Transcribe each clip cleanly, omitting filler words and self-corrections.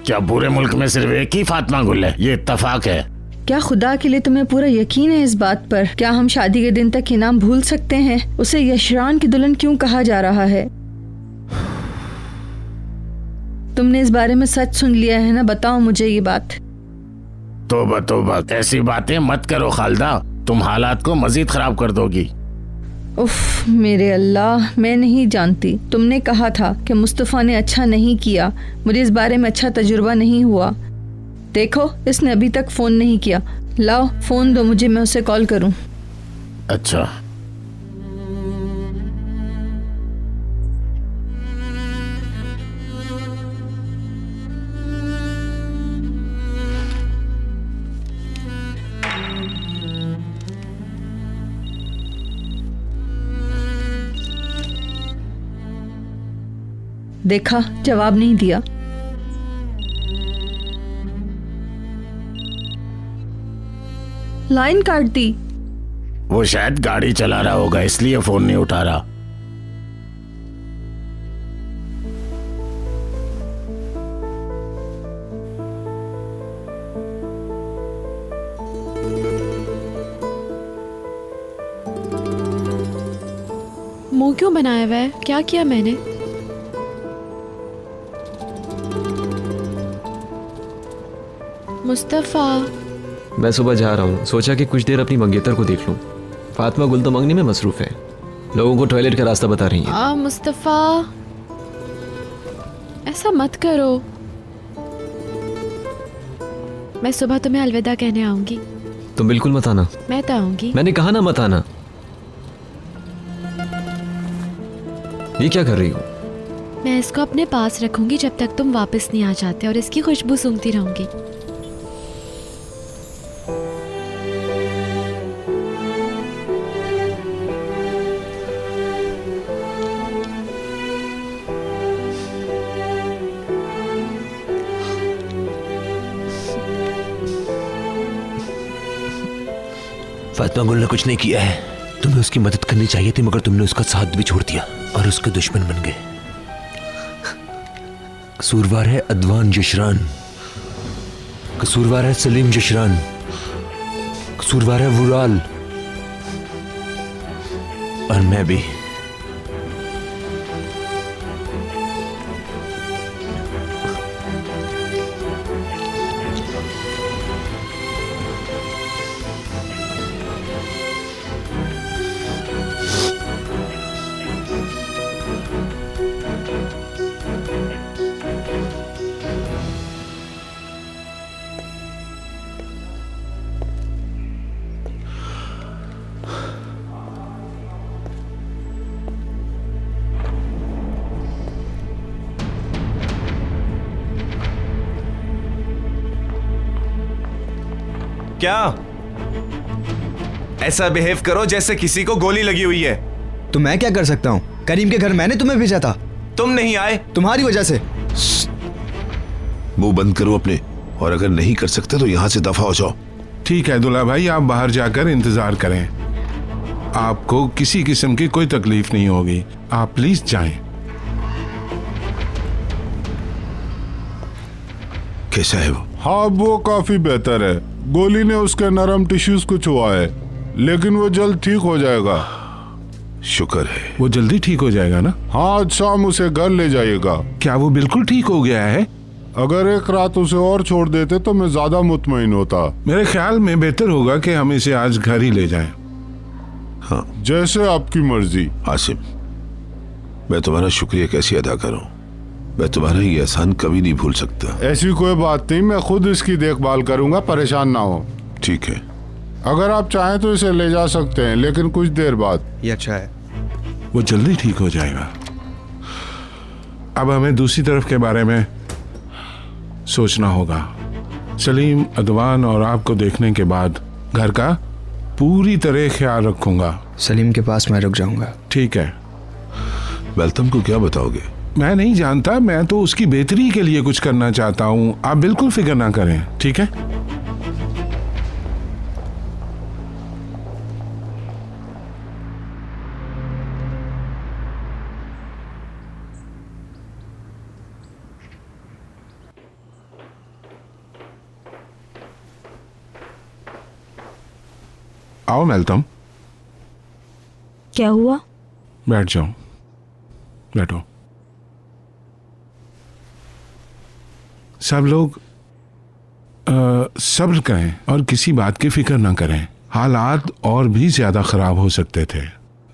क्या पूरे मुल्क में सिर्फ एक ही फातिमा गुल है? ये इत्तफाक है। क्या खुदा के लिए तुम्हें पूरा यकीन है इस बात पर? क्या हम शादी के दिन तक इनाम भूल सकते हैं? उसे यशरान की दुल्हन क्यों कहा जा रहा है? तुमने इस बारे में सच सुन लिया है ना? बताओ मुझे ये बात। तौबा, ऐसी बातें मत करो खालिदा, तुम हालात को मजीद खराब कर दोगी। उफ मेरे अल्लाह, मैं नहीं जानती। तुमने कहा था कि मुस्तफ़ा ने अच्छा नहीं किया, मुझे इस बारे में अच्छा तजुर्बा नहीं हुआ। देखो इसने अभी तक फ़ोन नहीं किया। लाओ फ़ोन दो मुझे, मैं उसे कॉल करूं। अच्छा, देखा, जवाब नहीं दिया। लाइन काट दी। वो शायद गाड़ी चला रहा होगा इसलिए फोन नहीं उठा रहा। मुंह क्यों बनाया हुआ है? क्या किया मैंने? मुस्तफ़ा, मैं सुबह जा रहा हूँ, सोचा कि कुछ देर अपनी मंगेतर को देख लूँ। फातिमा गुल तो मंगनी में मसरूफ है, लोगों को टॉयलेट का रास्ता बता रही है। मुस्तफ़ा ऐसा मत करो, मैं सुबह तुम्हें अलविदा कहने आऊंगी। तुम बिल्कुल मत आना। मैं तो आऊंगी। मैंने कहा ना मत आना। ये क्या कर रही हो? मैं इसको अपने पास रखूंगी जब तक तुम वापस नहीं आ जाते, और इसकी खुशबू सूंघती रहूंगी। फातिमा गुल ने कुछ नहीं किया है। तुम्हें उसकी मदद करनी चाहिए थी, मगर तुमने उसका साथ भी छोड़ दिया और उसके दुश्मन बन गए। कसूरवार है अदवान जशरान, कसूरवार है सलीम जशरान, कसूरवार है वुराल, और मैं भी। क्या ऐसा बिहेव करो जैसे किसी को गोली लगी हुई है। तो मैं क्या कर सकता हूँ? करीम के घर मैंने तुम्हें भेजा था, तुम नहीं आए। तुम्हारी वजह से। मुंह बंद करो अपने, और अगर नहीं कर सकते तो यहां से दफा हो जाओ। ठीक है दुल्हा भाई, आप बाहर जाकर इंतजार करें, आपको किसी किस्म की कोई तकलीफ नहीं होगी। आप प्लीज जाएं। कैसा है वो? हाँ वो काफी बेहतर है। गोली ने उसके नरम टिश्यूज को छुआ है, लेकिन वो जल्द ठीक हो जाएगा। शुक्र है। वो जल्दी ठीक हो जाएगा ना? हाँ, आज शाम उसे घर ले जाइएगा। क्या वो बिल्कुल ठीक हो गया है? अगर एक रात उसे और छोड़ देते तो मैं ज्यादा मुतमईन होता। मेरे ख्याल में बेहतर होगा कि हम इसे आज घर ही ले जाएं। हाँ, जैसे आपकी मर्जी। आसिम, मैं तुम्हारा शुक्रिया कैसे अदा करूं? मैं तुम्हारा ये एहसान कभी नहीं भूल सकता। ऐसी कोई बात नहीं, मैं खुद इसकी देखभाल करूंगा, परेशान ना हो। ठीक है। अगर आप चाहें तो इसे ले जा सकते हैं, लेकिन कुछ देर बाद। ये अच्छा है, वो जल्दी ठीक हो जाएगा। अब हमें दूसरी तरफ के बारे में सोचना होगा। सलीम, अदवान और आपको देखने के बाद घर का पूरी तरह ख्याल रखूंगा। सलीम के पास मैं रुक जाऊंगा। ठीक है। वेलकम को क्या बताओगे? मैं नहीं जानता, मैं तो उसकी बेहतरी के लिए कुछ करना चाहता हूँ। आप बिल्कुल फिक्र ना करें, ठीक है? आओ मेलतम, क्या हुआ? बैठ जाओ, बैठो। सब लोग सब्र करें और किसी बात की फिक्र ना करें। हालात और भी ज्यादा खराब हो सकते थे,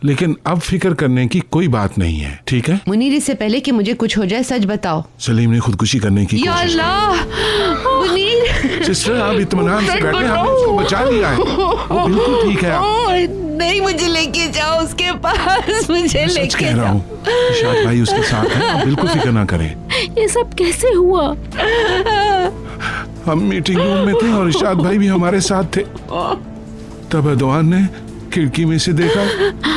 लेकिन अब फिक्र करने की कोई बात नहीं है, ठीक है? मुनीर, इससे पहले कि मुझे कुछ हो जाए सच बताओ। सलीम ने खुदकुशी करने की या कोशिश अल्लाह, मुनीर। सिस्टर, आप इत्मीनान से बैठे, हमने उसको बचा लिया है, वो बिल्कुल ठीक है। आप नहीं, मुझे लेके जाओ उसके पास, मुझे सच लेके कह रहा जाओ। हूँ, इरशाद भाई उसके साथ है, आप बिल्कुल फिक्र ना करें। ये सब कैसे हुआ? हम मीटिंग रूम में थे और इरशाद भाई भी हमारे साथ थे। तब अदवान ने खिड़की में से देखा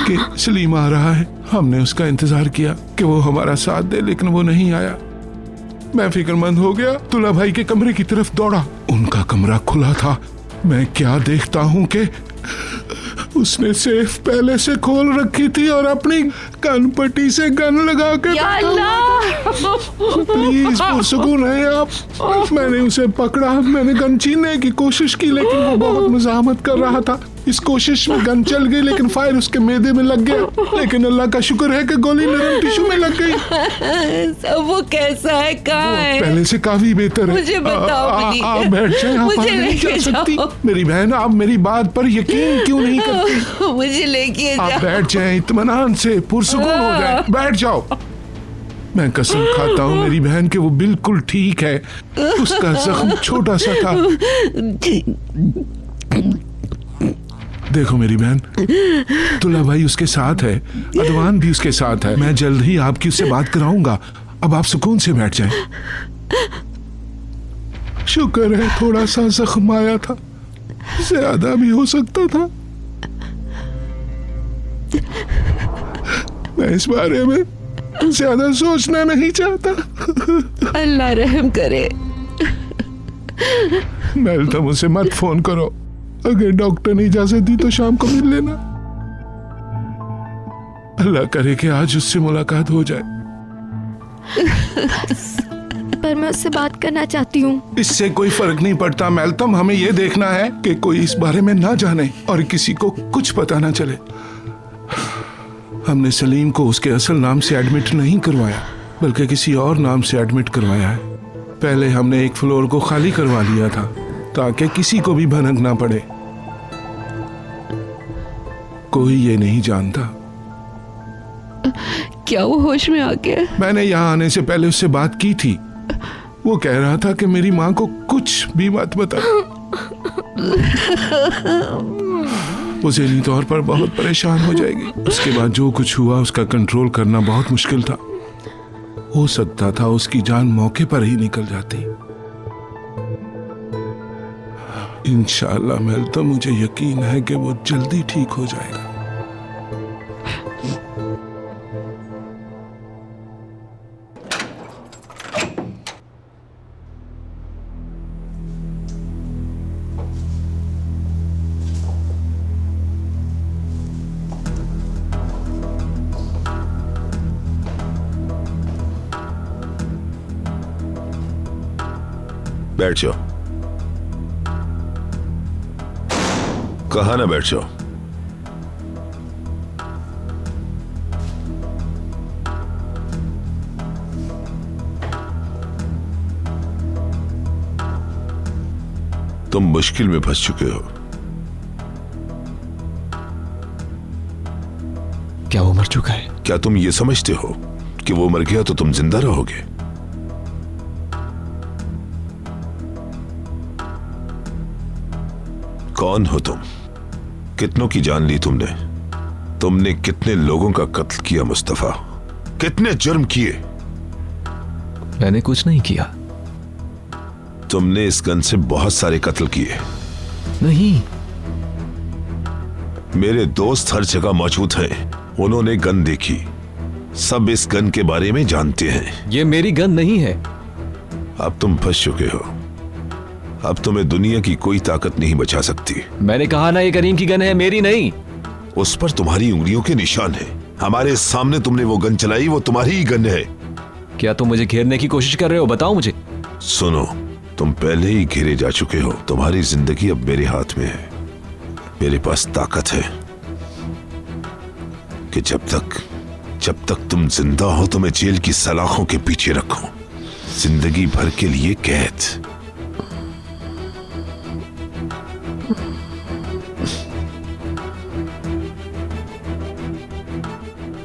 कि सलीम आ रहा है। हमने उसका इंतजार किया कि वो हमारा साथ दे, लेकिन वो नहीं आया। मैं फिक्रमंद हो गया, तुला भाई के कमरे की तरफ दौड़ा। उनका कमरा खुला था। मैं क्या देखता हूँ कि उसने सेफ पहले से खोल रखी थी और अपनी गन पट्टी से गन लगा के या अल्लाह। प्लीज पुरसुकून रहे आप। मैंने उसे पकड़ा, मैंने गन छीनने की कोशिश की, लेकिन वो बहुत मुजाहमत कर रहा था। इस कोशिश में गन चल गई, लेकिन फायर उसके मैदे में लग गया। लेकिन अल्लाह का शुक्र है कि गोली नरम टिश्यू में लग गई। सब वो कैसा है, कहाँ है? पहले से काफी बेहतर है। मुझे बताओ मुनीर। आप बैठ जाएं, आप मुझे आगे नहीं जा लेके सकती। जाओ। मेरी बहन, आप मेरी बात पर यकीन क्यों नहीं करती? मुझे लेके आप जाओ। बैठ जाएं, इत्मीनान से पुरसुकून हो जाएं, बैठ जाओ। मैं कसम खाता हूँ मेरी बहन के वो बिल्कुल ठीक है। उसका जख्म छोटा सा था। देखो मेरी बहन, तुला भाई उसके साथ है, अदवान भी उसके साथ है। मैं जल्द ही आपकी उससे बात कराऊंगा। अब आप सुकून से बैठ जाएं। शुक्र है थोड़ा सा जख्म आया था, ज्यादा भी हो सकता था। मैं इस बारे में ज्यादा सोचना नहीं चाहता। अल्लाह रहम करे। मेलतम, उसे मत फोन करो। अगर डॉक्टर ने इजाजत दी तो शाम को मिल लेना। अल्लाह करे कि आज उससे मुलाकात हो जाए। पर मैं उससे बात करना चाहती हूँ। इससे कोई फर्क नहीं पड़ता मेलतम। हमें यह देखना है कि कोई इस बारे में ना जाने और किसी को कुछ पता ना चले। हमने सलीम को उसके असल नाम से एडमिट नहीं करवाया, बल्कि किसी और नाम से एडमिट करवाया है। पहले हमने एक फ्लोर को खाली करवा लिया था ताकि किसी को भी भनक ना पड़े। कोई ये नहीं जानता। क्या वो होश में आ गया? मैंने यहाँ आने से पहले उससे बात की थी। वो कह रहा था कि मेरी माँ को कुछ भी मत बता। वो ज़हनी तौर पर बहुत परेशान हो जाएगी। उसके बाद जो कुछ हुआ उसका कंट्रोल करना बहुत मुश्किल था। हो सकता था उसकी जान मौके पर ही निकल जाती। इंशाअल्लाह मेलतम, मुझे यकीन है कि वो जल्दी ठीक हो जाएगा। बैठ जाओ। कहा ना बैठ जाओ। तुम मुश्किल में फंस चुके हो। क्या वो मर चुका है? क्या तुम ये समझते हो कि वो मर गया तो तुम जिंदा रहोगे? कौन हो तुम? कितनों की जान ली तुमने? तुमने कितने लोगों का कत्ल किया मुस्तफा? कितने जुर्म किए? मैंने कुछ नहीं किया। तुमने इस गन से बहुत सारे कत्ल किए। नहीं। मेरे दोस्त हर जगह मौजूद हैं। उन्होंने गन देखी। सब इस गन के बारे में जानते हैं। ये मेरी गन नहीं है। अब तुम फंस चुके हो। अब तुम्हें दुनिया की कोई ताकत नहीं बचा सकती। मैंने कहा ना, ये करीम की गन है, मेरी नहीं। उस पर तुम्हारी उंगलियों के निशान हैं। हमारे सामने तुमने वो गन चलाई, वो तुम्हारी ही गन है। क्या तुम मुझे घेरने की कोशिश कर रहे हो? बताओ मुझे। सुनो, तुम पहले ही घेरे जा चुके हो। तुम्हारी जिंदगी अब मेरे हाथ में है। मेरे पास ताकत है कि जब तक तुम जिंदा हो तो मैं जेल की सलाखों के पीछे रखूं, जिंदगी भर के लिए कैद।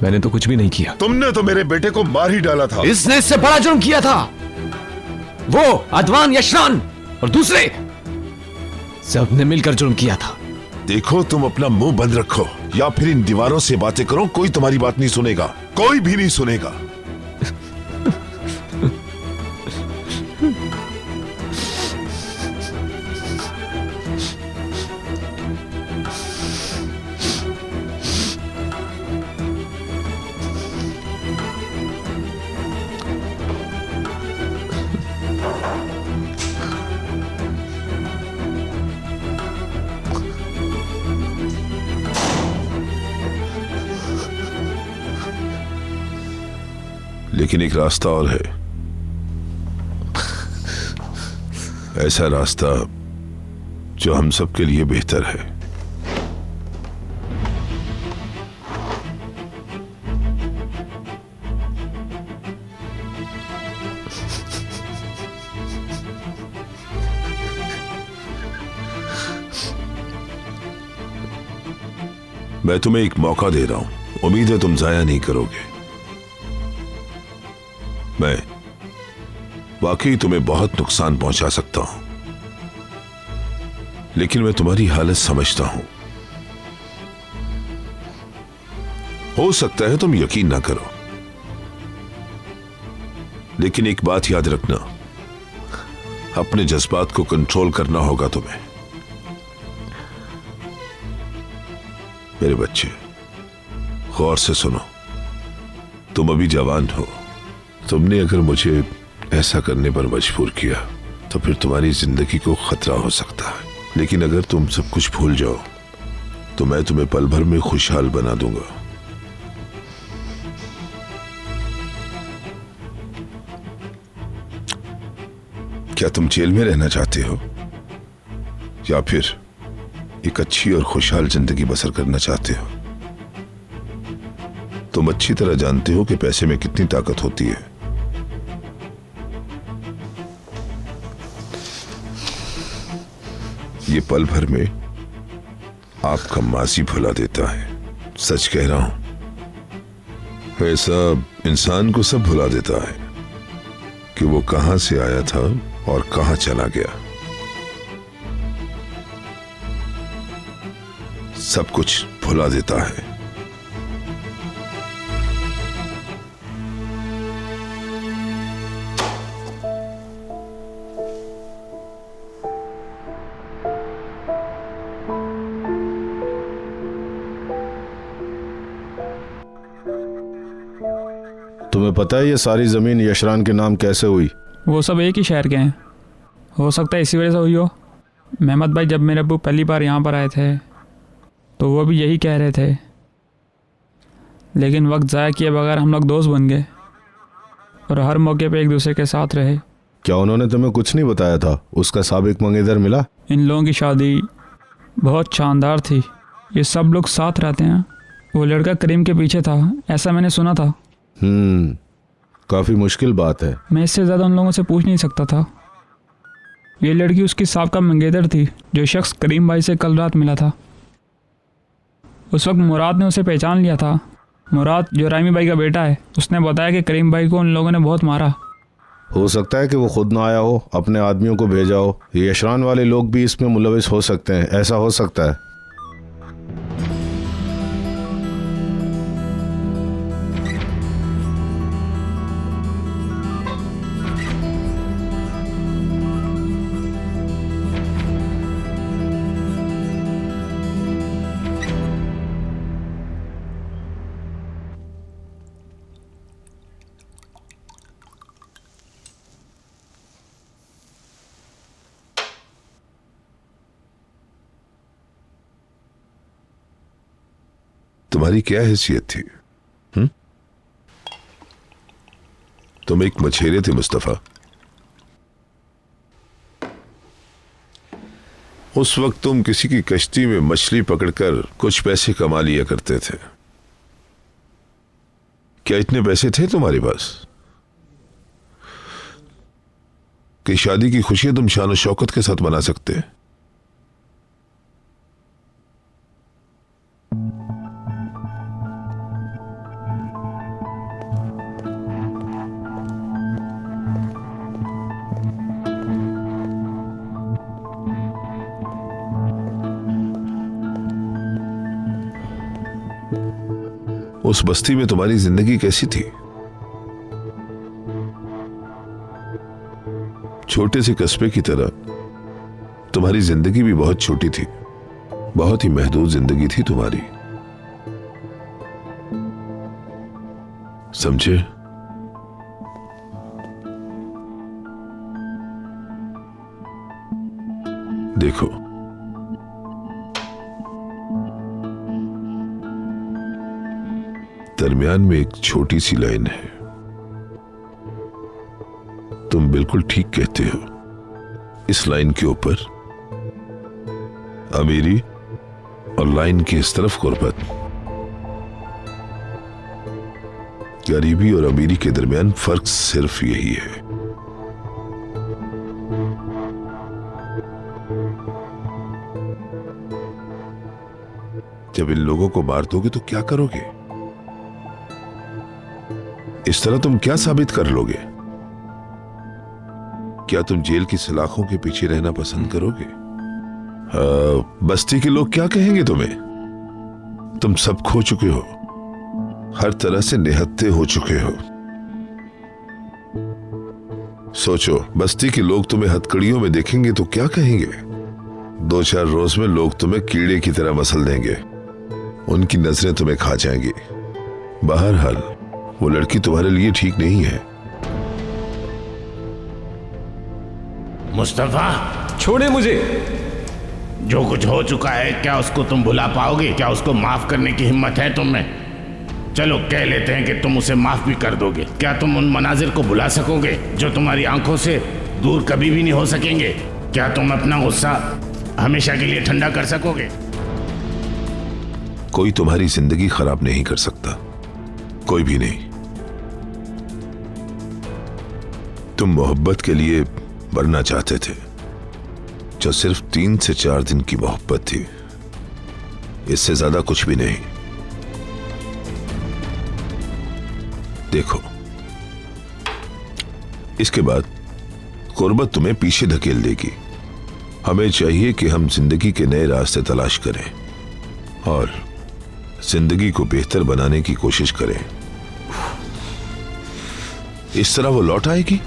मैंने तो कुछ भी नहीं किया। तुमने तो मेरे बेटे को मार ही डाला था। इसने इससे बड़ा जुर्म किया था। वो अदवान, यशरान और दूसरे सबने मिलकर जुर्म किया था। देखो, तुम अपना मुंह बंद रखो या फिर इन दीवारों से बातें करो, कोई तुम्हारी बात नहीं सुनेगा, कोई भी नहीं सुनेगा। लेकिन एक रास्ता और है, ऐसा रास्ता जो हम सबके लिए बेहतर है। मैं तुम्हें एक मौका दे रहा हूं, उम्मीद है तुम जाया नहीं करोगे। मैं वाकई तुम्हें बहुत नुकसान पहुंचा सकता हूं, लेकिन मैं तुम्हारी हालत समझता हूं। हो सकता है तुम यकीन ना करो, लेकिन एक बात याद रखना, अपने जज्बात को कंट्रोल करना होगा तुम्हें। मेरे बच्चे, गौर से सुनो, तुम अभी जवान हो। तुमने अगर मुझे ऐसा करने पर मजबूर किया तो फिर तुम्हारी जिंदगी को खतरा हो सकता है, लेकिन अगर तुम सब कुछ भूल जाओ तो मैं तुम्हें पल भर में खुशहाल बना दूंगा। क्या तुम जेल में रहना चाहते हो या फिर एक अच्छी और खुशहाल जिंदगी बसर करना चाहते हो? तुम अच्छी तरह जानते हो कि पैसे में कितनी ताकत होती है। ये पल भर में आपका माजी भुला देता है, सच कह रहा हूं। ऐसा इंसान को सब भुला देता है कि वो कहां से आया था और कहां चला गया। सब कुछ भुला देता है। तुम्हें पता है ये सारी जमीन यशरान के नाम कैसे हुई? वो सब एक ही शहर के हैं, हो सकता है इसी वजह से हुई हो। मेहमद भाई जब मेरे अब्बू पहली बार यहाँ पर आए थे तो वो भी यही कह रहे थे, लेकिन वक्त ज़ाया किए बगैर हम लोग दोस्त बन गए और हर मौके पे एक दूसरे के साथ रहे। क्या उन्होंने तुम्हें कुछ नहीं बताया था? उसका साबिक मंगेतर मिला? इन लोगों की शादी बहुत शानदार थी, ये सब लोग साथ रहते हैं। वो लड़का करीम के पीछे था, ऐसा मैंने सुना था। काफी मुश्किल बात है। मैं इससे ज़्यादा उन लोगों से पूछ नहीं सकता था। ये लड़की उसकी साबका मंगेतर थी, जो शख्स करीम भाई से कल रात मिला था। उस वक्त मुराद ने उसे पहचान लिया था। मुराद जो रामी भाई का बेटा है, उसने बताया कि करीम भाई को उन लोगों ने बहुत मारा। हो सकता है कि वो खुद ना आया हो, अपने आदमियों को भेजा हो। ये यशरान वाले लोग भी इसमें मुलविस हो सकते हैं, ऐसा हो सकता है। तुम्हारी क्या हैसियत थी? तुम एक मछेरे थे मुस्तफा। उस वक्त तुम किसी की कश्ती में मछली पकड़कर कुछ पैसे कमा लिया करते थे। क्या इतने पैसे थे तुम्हारे पास कि शादी की खुशियां तुम शान और शौकत के साथ मना सकते? उस बस्ती में तुम्हारी जिंदगी कैसी थी? छोटे से कस्बे की तरह तुम्हारी जिंदगी भी बहुत छोटी थी, बहुत ही महदूद जिंदगी थी तुम्हारी, समझे? देखो, दरमियान में एक छोटी सी लाइन है। तुम बिल्कुल ठीक कहते हो। इस लाइन के ऊपर अमीरी और लाइन की इस तरफ गुर्बत। गरीबी और अमीरी के दरमियान फर्क सिर्फ यही है। जब इन लोगों को मार दोगे तो क्या करोगे? इस तरह तुम क्या साबित कर लोगे? क्या तुम जेल की सलाखों के पीछे रहना पसंद करोगे? बस्ती के लोग क्या कहेंगे तुम्हें? तुम सब खो चुके हो, हर तरह से निहत्थे हो चुके हो। सोचो, बस्ती के लोग तुम्हें हथकड़ियों में देखेंगे तो क्या कहेंगे? 2-4 रोज में लोग तुम्हें कीड़े की तरह मसल देंगे, उनकी नजरें तुम्हें खा जाएंगी। बहरहाल वो लड़की तुम्हारे लिए ठीक नहीं है। मुस्तफा, छोड़े मुझे। जो कुछ हो चुका है क्या उसको तुम भुला पाओगे? क्या उसको माफ करने की हिम्मत है तुम में? चलो कह लेते हैं कि तुम उसे माफ भी कर दोगे। क्या तुम उन मनाजिर को भुला सकोगे जो तुम्हारी आंखों से दूर कभी भी नहीं हो सकेंगे? क्या तुम अपना गुस्सा हमेशा के लिए ठंडा कर सकोगे? कोई तुम्हारी जिंदगी खराब नहीं कर सकता, कोई भी नहीं। तुम मोहब्बत के लिए मरना चाहते थे, जो सिर्फ 3 से 4 दिन की मोहब्बत थी, इससे ज्यादा कुछ भी नहीं। देखो, इसके बाद गुर्बत तुम्हें पीछे धकेल देगी। हमें चाहिए कि हम जिंदगी के नए रास्ते तलाश करें और जिंदगी को बेहतर बनाने की कोशिश करें। इस तरह वो लौट आएगी।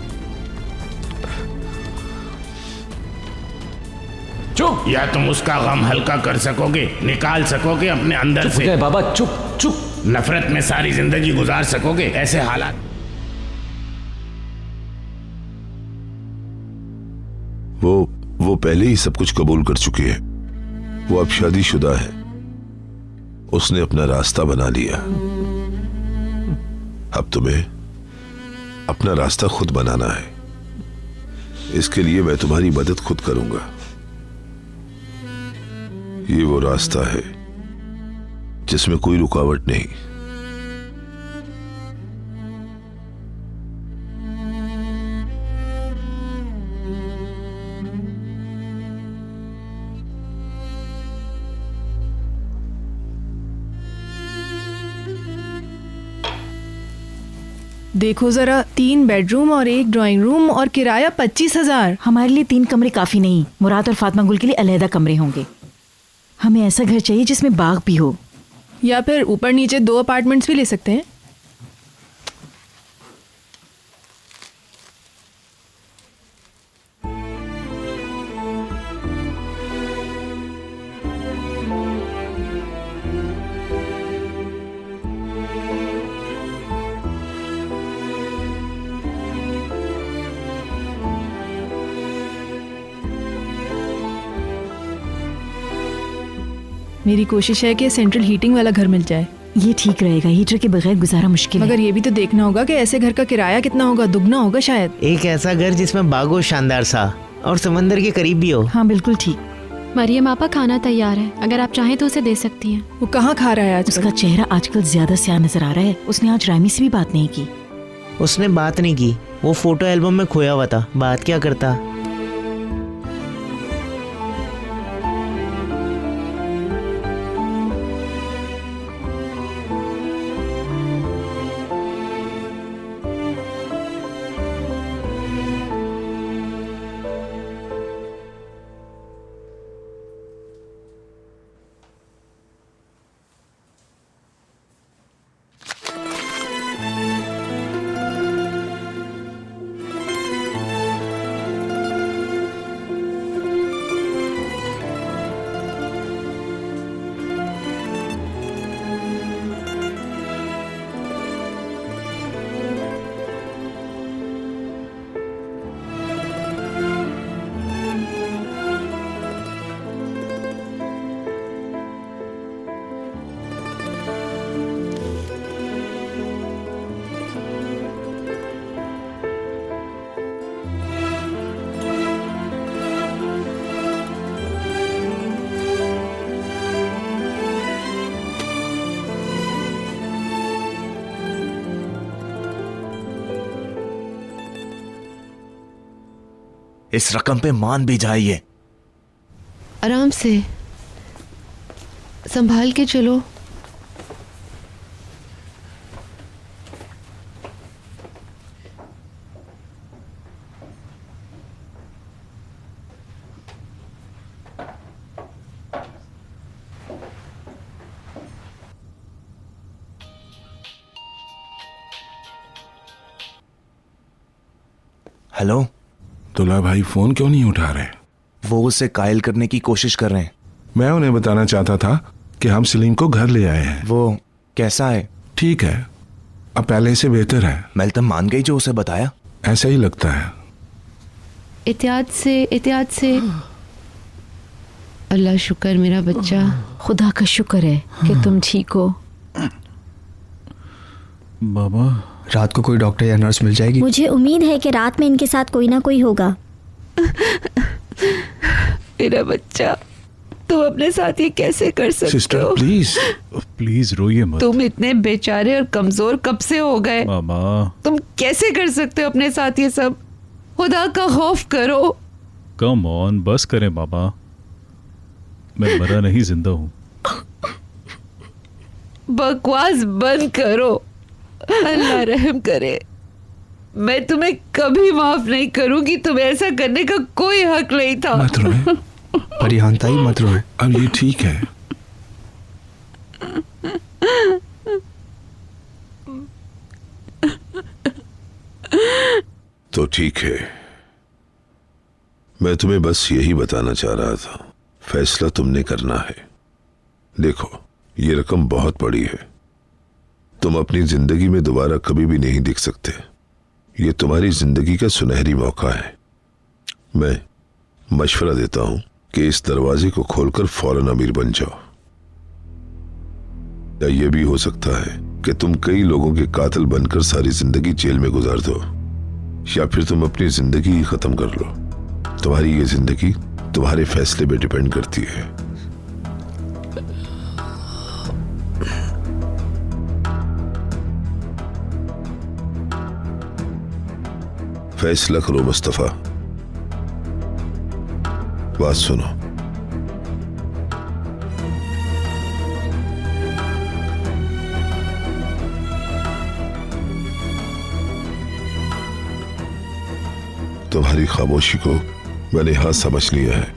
चुप! या तुम उसका गम हल्का कर सकोगे, निकाल सकोगे अपने अंदर से। बाबा चुप चुप। नफरत में सारी जिंदगी गुजार सकोगे? ऐसे हालात वो पहले ही सब कुछ कबूल कर चुकी है। वो अब शादीशुदा है, उसने अपना रास्ता बना लिया। अब तुम्हें अपना रास्ता खुद बनाना है। इसके लिए मैं तुम्हारी मदद खुद करूंगा। ये वो रास्ता है जिसमें कोई रुकावट नहीं। देखो जरा, 3 बेडरूम और 1 ड्राइंग रूम और किराया 25,000। हमारे लिए 3 कमरे काफी नहीं, मुराद और फातिमा गुल के लिए अलहदा कमरे होंगे। हमें ऐसा घर चाहिए जिसमें बाग भी हो। या फिर ऊपर नीचे 2 अपार्टमेंट्स भी ले सकते हैं। मेरी कोशिश है कि सेंट्रल हीटिंग वाला घर मिल जाए। ये ठीक रहेगा, हीटर के बगैर गुजारा मुश्किल है। मगर ये भी तो देखना होगा कि ऐसे घर का किराया कितना होगा, दुगना होगा शायद। एक ऐसा घर जिसमें बाग हो शानदार सा और समंदर के करीब भी हो। हाँ बिल्कुल ठीक। मरियम आपा खाना तैयार है, अगर आप चाहें तो उसे दे सकती हैं। वो कहाँ खा रहा है आज? उसका चेहरा आजकल ज्यादा स्याह नजर आ रहा है। उसने आज रामी से भी बात नहीं की। उसने बात नहीं की, वो फोटो एल्बम में खोया हुआ था, बात क्या करता। इस रकम पे मान भी जाइए। आराम से, संभाल के चलो। हेलो। दुल्हा भाई फोन क्यों नहीं उठा रहे? वो उसे कायल करने की कोशिश कर रहे हैं। मैं उन्हें बताना चाहता था कि हम सलीम को घर ले आए हैं। वो कैसा है? ठीक है, अब पहले से बेहतर है। मेल्तम मान गई जो उसे बताया? ऐसा ही लगता है। एहतियात से, एहतियात से। अल्लाह शुक्र मेरा बच्चा। खुदा का शुक्र है कि तुम ठीक हो। बाबा, रात को कोई डॉक्टर या नर्स मिल जाएगी? मुझे उम्मीद है कि रात में इनके साथ कोई ना कोई होगा। मेरा बच्चा, तुम अपने साथ ये कैसे कर सकते सिस्टर हो? प्लीज प्लीज रोइए मत। तुम इतने बेचारे और कमजोर कब से हो गए? मामा, तुम कैसे कर सकते हो अपने साथ ये सब? खुदा का खौफ करो। कम ऑन, बस करें मामा, मैं मरा नहीं जिंदा हूँ। बकवास बंद करो, अल्लाह रहम करे। मैं तुम्हें कभी माफ नहीं करूंगी, तुम्हें ऐसा करने का कोई हक नहीं था। मत रोए परिहान ताई, मत रोए। अब ये ठीक है। तो ठीक है, मैं तुम्हें बस यही बताना चाह रहा था, फैसला तुमने करना है। देखो, ये रकम बहुत बड़ी है, तुम अपनी जिंदगी में दोबारा कभी भी नहीं दिख सकते। ये तुम्हारी जिंदगी का सुनहरी मौका है। मैं मशवरा देता हूं कि इस दरवाजे को खोलकर फौरन अमीर बन जाओ। या ये भी हो सकता है कि तुम कई लोगों के कातिल बनकर सारी जिंदगी जेल में गुजार दो, या फिर तुम अपनी जिंदगी ही खत्म कर लो। तुम्हारी ये जिंदगी तुम्हारे फैसले पे डिपेंड करती है। फैसला करो मुस्तफा। बात सुनो, तुम्हारी खामोशी को मैंने यहां समझ लिया है।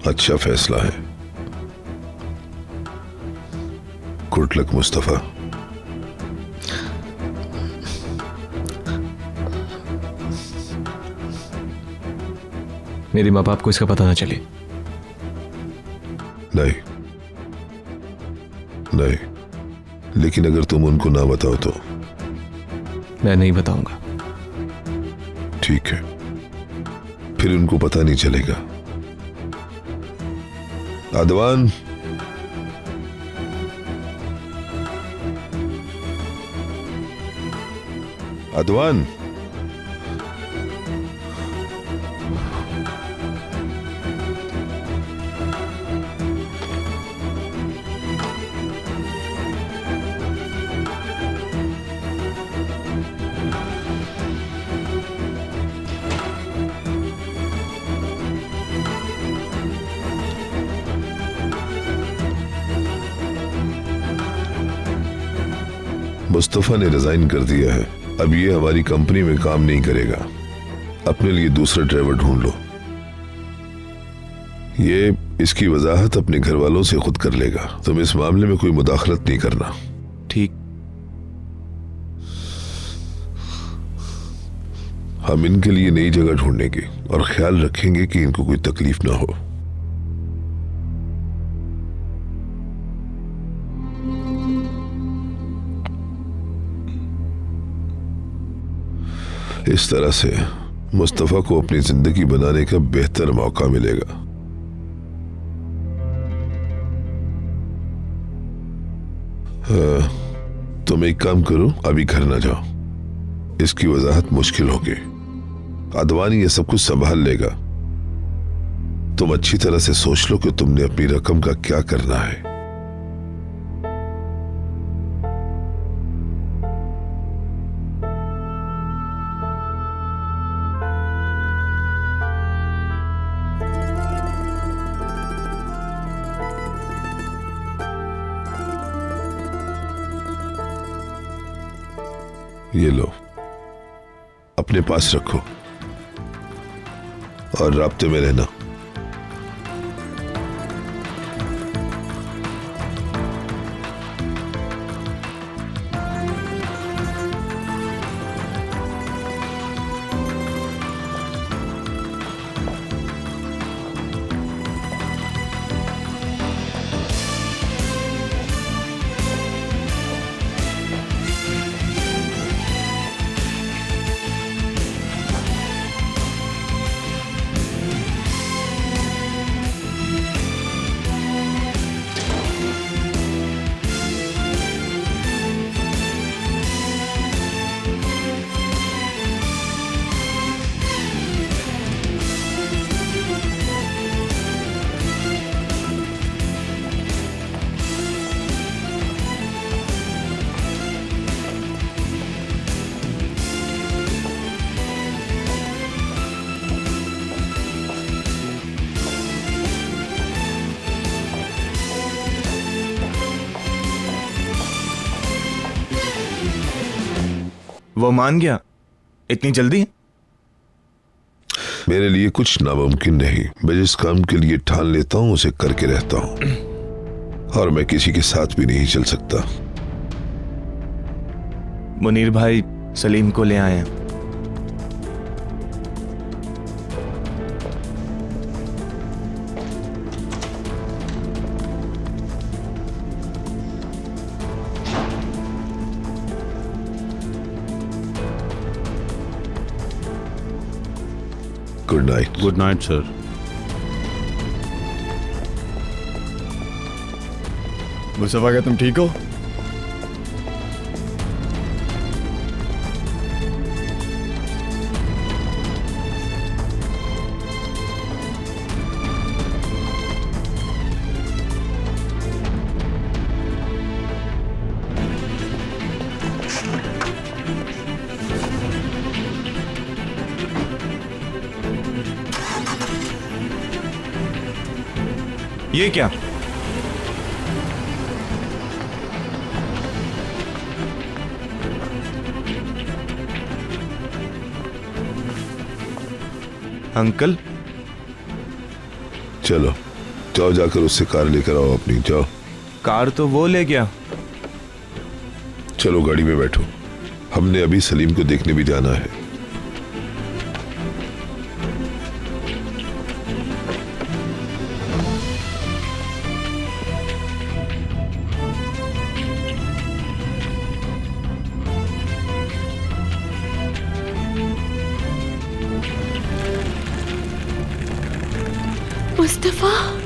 अच्छा फैसला है। Good luck Mustafa. मेरे माँ बाप को इसका पता ना चले। नहीं नहीं, लेकिन अगर तुम उनको ना बताओ तो? मैं नहीं बताऊंगा। ठीक है, फिर उनको पता नहीं चलेगा। आदवान, आदवान, मुस्तफा ने रिजाइन कर दिया है। अब ये हमारी कंपनी में काम नहीं करेगा। अपने लिए दूसरा ड्राइवर ढूंढ लो। ये इसकी वजाहत अपने घर वालों से खुद कर लेगा। तुम इस मामले में कोई मुदाखलत नहीं करना। ठीक। हम इनके लिए नई जगह ढूंढेंगे और ख्याल रखेंगे कि इनको कोई तकलीफ ना हो। इस तरह से मुस्तफा को अपनी जिंदगी बनाने का बेहतर मौका मिलेगा। तुम एक काम करो, अभी घर ना जाओ। इसकी वजाहत मुश्किल होगी। अदवानी ये सब कुछ संभाल लेगा। तुम अच्छी तरह से सोच लो कि तुमने अपनी रकम का क्या करना है। ये लो, अपने पास रखो और राब्ते में रहना। वो मान गया इतनी जल्दी? मेरे लिए कुछ नामुमकिन नहीं। मैं जिस काम के लिए ठान लेता हूं उसे करके रहता हूं, और मैं किसी के साथ भी नहीं चल सकता। मुनीर भाई सलीम को ले आए हैं। Good night. Good night sir. Mustafa, क्या तुम ठीक हो? ये क्या? अंकल, चलो जाओ, जाकर उससे कार लेकर आओ अपनी, जाओ। कार तो वो ले गया। चलो गाड़ी में बैठो, हमने अभी सलीम को देखने भी जाना है। मुस्तफा